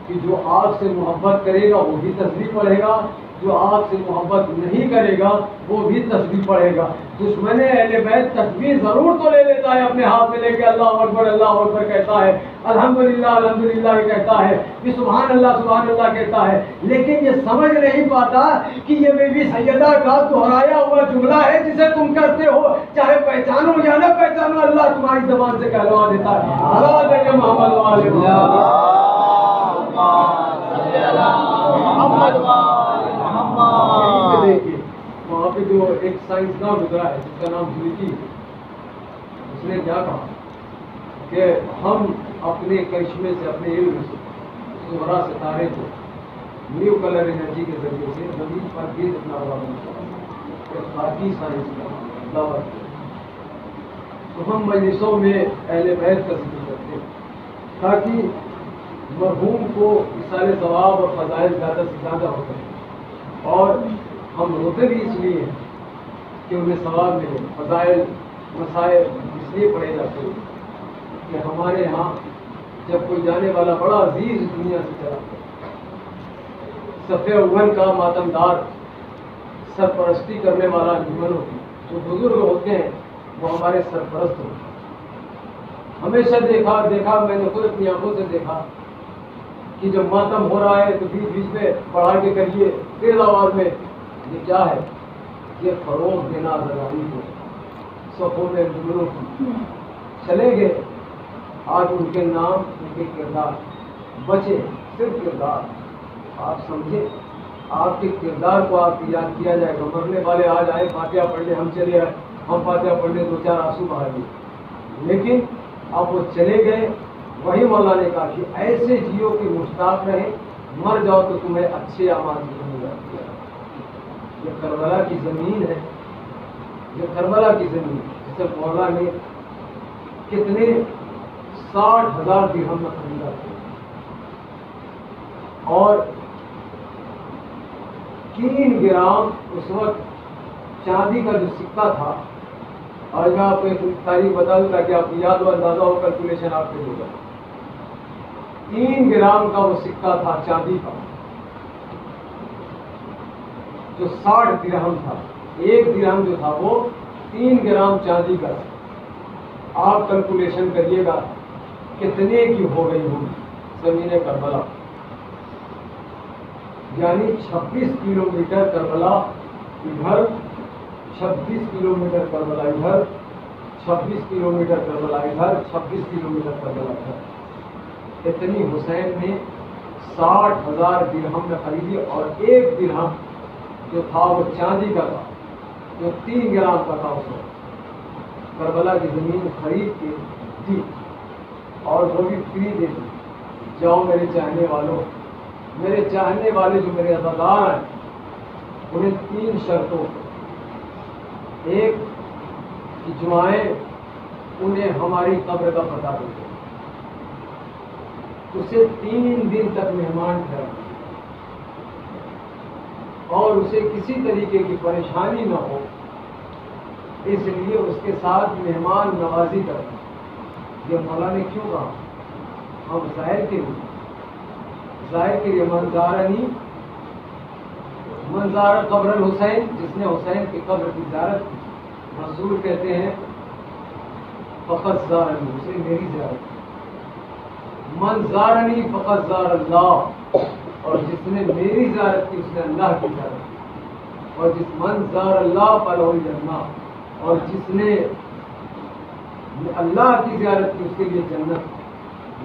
کہ جو آپ سے محبت کرے گا وہ بھی تسبیح پڑھے گا، جو آپ سے محبت نہیں کرے گا وہ بھی تسبیح پڑھے گا۔ دشمن اہل بیت تسبیح ضرور تو لے لیتا ہے اپنے ہاتھ میں لے کے، اللہ اکبر کہتا ہے، الحمدللہ الحمدللہ کہتا ہے، پھر سبحان اللہ کہتا ہے، لیکن یہ سمجھ نہیں پاتا کہ یہ بی بی سیدہ کا دہرایا ہوا جملہ ہے جسے تم کرتے ہو، چاہے پہچانو یا نہ پہچانو، اللہ تمہاری زبان سے کہلوا دیتا ہے۔ صلوات علی محمد و آل محمد۔ دیکھیے وہاں پہ جو ایک سائنسداں گزرا ہے جس کا نام جولیٹی، اس نے کیا کہا کہ ہم اپنے کرشمے سے، اپنے علم سے زہرا ستارے کو نیو کلر انرجی کے ذریعے سے زمین پر بھی اتنا بڑا بنتا ہے، باقی سائنس کا دعویٰ کیا۔ تو ہم مجلسوں میں اہل بیت کا ذکر کرتے ہیں تاکہ مرحوم کو اصال ثواب اور فضائل زیادہ سے زیادہ ہو سکے، اور ہم روتے بھی اس لیے کہ انہیں ثواب ملے، فضائل مسائل اس لیے پڑھے جاتے ہیں کہ ہمارے یہاں جب کوئی جانے والا بڑا عزیز دنیا سے چلا صف اول کا ماتمدار سرپرستی کرنے والا انجمن ہوتی، جو بزرگ ہوتے ہیں وہ ہمارے سرپرست ہوتے ہیں۔ ہمیشہ دیکھا میں نے خود اپنی آنکھوں سے دیکھا کہ جب ماتم ہو رہا ہے تو بیچ میں پڑھا کے کریے تیز آواز میں، یہ کیا ہے؟ یہ فروغ دینا ضروری کو صفوں میں انجمنوں کی چلے گئے۔ آج ان کے نام، ان کے کردار بچے، صرف کردار، آپ سمجھے آپ کے کردار کو آپ کی یاد کیا جائے گا۔ مرنے والے آج آئے فاتحہ پڑھنے، ہم چلے آئے، ہم فاتحہ پڑھنے دو چار آنسو بہا دیے، لیکن اب وہ چلے گئے۔ وہی مولا نے کہا کہ ایسے جیو کہ مشتاق رہے، مر جاؤ تو تمہیں اچھے اعمال کی ضرورت ہے۔ یہ کربلا کی زمین ہے، یہ کربلا کی زمین جسے مولا نے کتنے 60,000 درہم میں خریدا تھا، اور 3 گرام اس وقت چاندی کا جو سکہ تھا، اور میں آپ کو ایک تاریخ بتا دوں تاکہ آپ کو یاد و اندازہ ہو، کیلکولیشن آپ کے ہوگا۔ 3 گرام کا وہ سکہ تھا چاندی کا، جو 60 درہم تھا۔ 1 درہم جو تھا وہ 3 گرام چاندی کا تھا۔ آپ کیلکولیشن کریے گا کتنے کی ہو گئی ہوگی زمین کربلا، یعنی 26 کلومیٹر کربلا ادھر، 26 کلومیٹر کربلا ادھر، 26 کلومیٹر کربلا ادھر، 26 کلومیٹر کربلا ادھر۔ اتنی حسین نے 60,000 درہم میں خریدی، اور 1 درہم جو تھا وہ چاندی کا تھا، جو 3 گرام کا تھا، اس وقت کربلا کی زمین خرید کے دی، اور وہ بھی فری دے دی۔ جاؤ میرے چاہنے والوں، میرے چاہنے والے جو میرے عزادار ہیں، انہیں 3 شرطوں، ایک کہ جمعائیں انہیں ہماری قبر کا پتہ دے، اسے 3 دن تک مہمان ٹھہرانا، اور اسے کسی طریقے کی پریشانی نہ ہو، اس لیے اس کے ساتھ مہمان نوازی کرنا۔ یہ مولا نے کیوں کہا؟ ہم ظاہر کے لیے منظارنی منظار قبر الحسین، جس نے حسین کی قبر کی زیارت کی، رسول کہتے ہیں فقط زارنی، اسے میری زیارت کی، من زارنی فقط زار اللہ، اور جس نے میری زیارت کی اس نے اللہ کی زیارت کی، اور جس من زار اللہ فلہ الجنہ، اور جس نے اللہ کی زیارت کی اس کے لیے جنت۔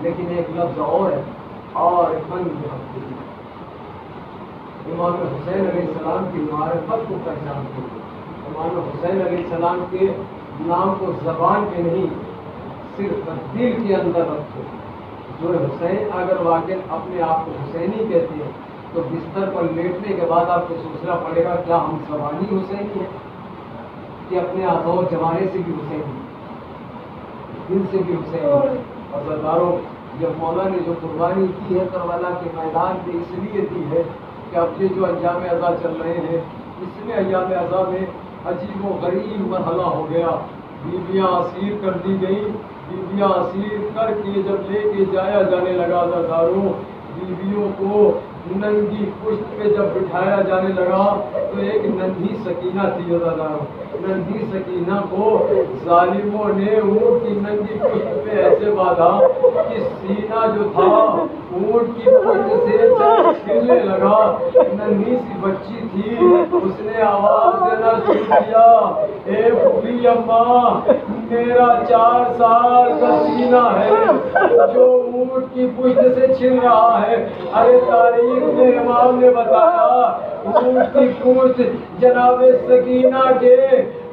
لیکن ایک لفظ اور ہے، اور من امام حسین علیہ السلام کی معرفت کو پہچان کے، امام حسین علیہ السلام کے نام کو زبان پہ نہیں صرف دل کے اندر رکھو۔ جو حسین اگر واقع اپنے آپ کو حسینی کہتے ہیں تو بستر پر لیٹنے کے بعد آپ کو سوچنا پڑے گا کیا ہم زبانی حسینی ہیں کہ اپنے اعضاء و جوارح سے بھی حسینی، دل سے بھی حسینی۔ اور سرداروں، یہ مولا نے جو قربانی کی ہے کربلا کے میدان میں اس لیے دی ہے کہ اب یہ جو ایام عزا چل رہے ہیں، اس میں ایام عزا میں عجیب و غریب مرحلہ ہو گیا، بیویاں اسیر کر دی گئیں، بیویاں اسیر کر کے جب لے کے جایا جانے لگا داروں، بیویوں کو ننگی پشت پہ جب بٹھایا جانے لگا تو ایک ننھی سکینہ تھی داروں، ننھی سکینہ کو ظالموں نے اونٹ کی ننگی پشت پہ ایسے باندھا کہ سینہ جو تھا اونٹ کی پشت سے چھلنے لگا۔ ننھی سی بچی تھی، اس نے آواز دینا شروع کیا، اے بوڑھی اماں، میرا 4 سال کا سینہ ہے جو اونٹ کی پشت سے چھل رہا ہے۔ ارے تاریخ میں امام نے بتایا اونٹ کی پشت جناب سکینہ کے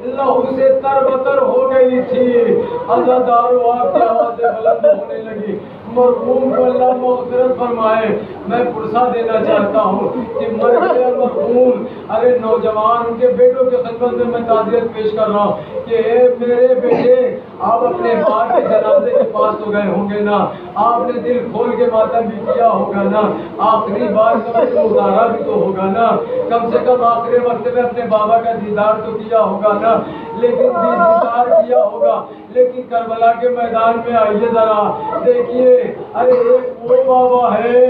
لہو سے تربتر ہو گئی تھی۔ عزادارو آپ کی آوازیں بلند ہونے لگی، مرحوم کو اللہ مغفرت فرمائے۔ میں پرسہ دینا چاہتا ہوں کہ مر گیا مرحوم، ارے نوجوان ان کے بیٹوں کے خدمت میں میں تعزیت پیش کر رہا ہوں کہ اے میرے بیٹے، آپ اپنے باپ کے جنازے کے پاس تو گئے ہوں گے نا، آپ نے دل کھول کے ماتم بھی کیا ہوگا نا، آخری بار کا مظاہرہ بھی تو ہوگا نا، کم سے کم آخری وقت میں اپنے بابا کا دیدار تو کیا ہوگا نا، لیکن دیدار کیا ہوگا، لیکن کربلا کے میدان میں آئیے ذرا دیکھیے، ارے ایک وہ بابا ہے،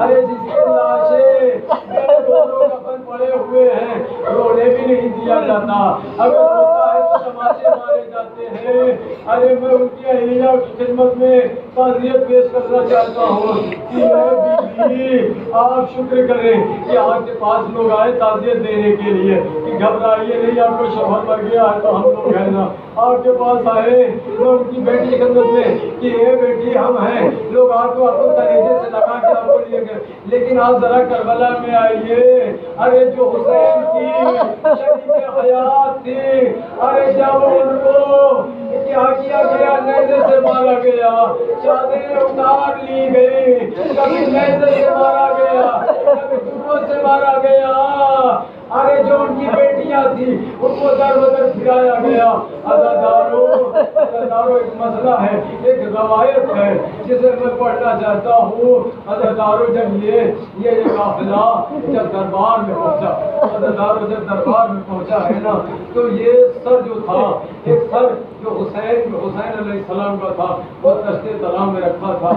ارے جس کے لاشیں میرے دونوں کفن پڑے ہوئے ہیں، رونے بھی نہیں دیا جاتا، اگر روتا ہے تو تماشے مارے جاتے ہیں۔ ارے میں ان کی اہلیہ کی خدمت میں تعزیت پیش کرنا چاہتا ہوں کہ اے بیوی، آپ شکر کریں کہ آپ کے پاس لوگ آئے تعزیت دینے کے لیے، کہ گھبرائیے نہیں، آپ کو شوہر مر گیا ہے تو ہم لوگ ہیں نا، آپ کے پاس آئے لوگ ان کی بیٹی کی خدمت میں کہ اے بیٹی ہم ہیں، لوگ آپ کو کلیجے سے لگا کے آپ کو لیے گئے، لیکن آپ ذرا کربلا میں آئیے۔ ارے جو حسین کی شریک حیات تھی، ارے جب ان کو کیا کیا گیا، نیزے سے مارا گیا، چادریں اتار لی گئی، کبھی نیزے سے مارا گیا، کبھی ٹوٹوں سے مارا گیا، ارے جو ان کی بیٹیاں تھیں ان کو در بدر پھرایا گیا۔ عزادارو ایک مسئلہ ہے، ایک روایت ہے جسے میں پڑھنا چاہتا ہوں۔ عزادارو جب یہ قافلہ جب دربار میں پہنچا، عزادارو جب دربار میں پہنچا ہے نا، تو یہ سر جو تھا، ایک سر جو حسین علیہ السلام کا تھا وہ تشت طلا میں رکھا تھا،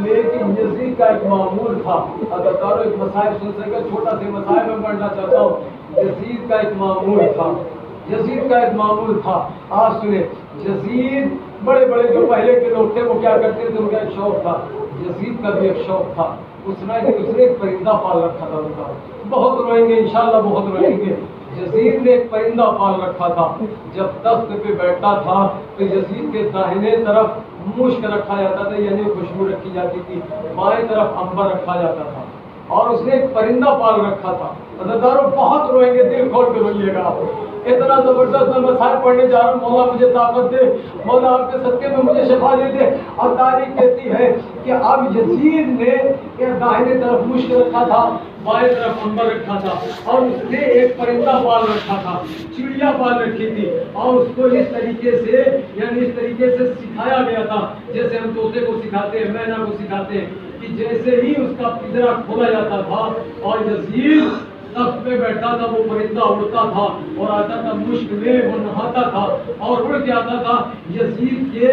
لیکن یزید کا ایک معمول تھا۔ عزادارو ایک مسائل سن سکے، چھوٹا سے مسائل میں پڑھنا چاہتا ہوں۔ یزید کا ایک معمول تھا، یزید کا ایک معمول تھا، آپ سنیں، یزید بڑے بڑے جو پہلے کے لوگ تھے وہ کیا کرتے تھے، ان کا ایک شوق تھا، یزید کا بھی ایک شوق تھا، اس نے ایک پرندہ پال رکھا تھا، ان کا بہت روئیں گے انشاءاللہ، بہت روئیں گے۔ یزید نے ایک پرندہ پال رکھا تھا، جب تخت پہ بیٹھتا تھا تو یزید کے داہنے طرف مشک رکھا جاتا تھا، یعنی خوشبو رکھی جاتی تھی، بائیں طرف عنبر رکھا جاتا تھا، اور اس نے ایک پرندہ پال رکھا تھا۔ عزادارو بہت روئیں گے، دل کھول کے روئیے گا، اتنا زبردست میں مسائل پڑھنے جا رہا ہوں، مولا مجھے طاقت دے، مولا آپ کے صدقے میں مجھے شفا دے دے۔ اور تاریخ کہتی ہے کہ اب یزید نے داہنے طرف مشک رکھا تھا، بائیں طرف عنبر رکھا تھا، اور اس نے ایک پرندہ پال رکھا تھا، چڑیا پال رکھی تھی، اور اس کو اس طریقے سے یعنی اس طریقے سے سکھایا گیا تھا جیسے ہم طوطے کو سکھاتے ہیں، مینا کو سکھاتے ہیں، کہ جیسے ہی اس کا پنجرا کھولا جاتا تھا اور یزید تخت پہ بیٹھتا تھا، وہ پرندہ اڑتا تھا اور آتا تھا مشک میں، وہ نہاتا تھا اور اڑ کے آتا تھا، یزید کے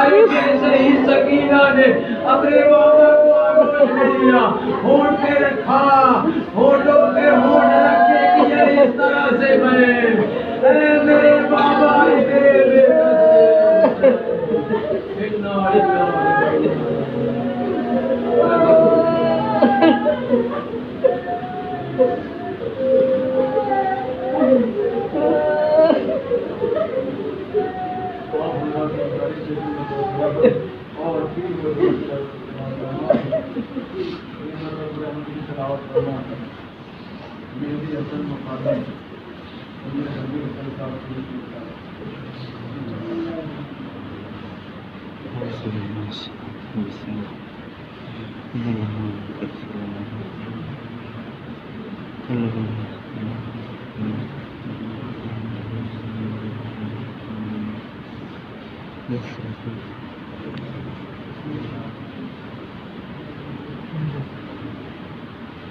ارے جیسے ہی سکینہ نے اپنے بابا کو آگوش میں لیا، ہونٹ پہ رکھا، ہونٹوں پہ ہونٹ رکھ کے کیا اس طرح سے بنے، اے میرے بابا میرے بے اور میری اصل مقابل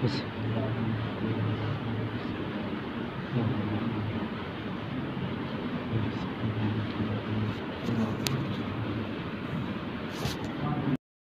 Yes.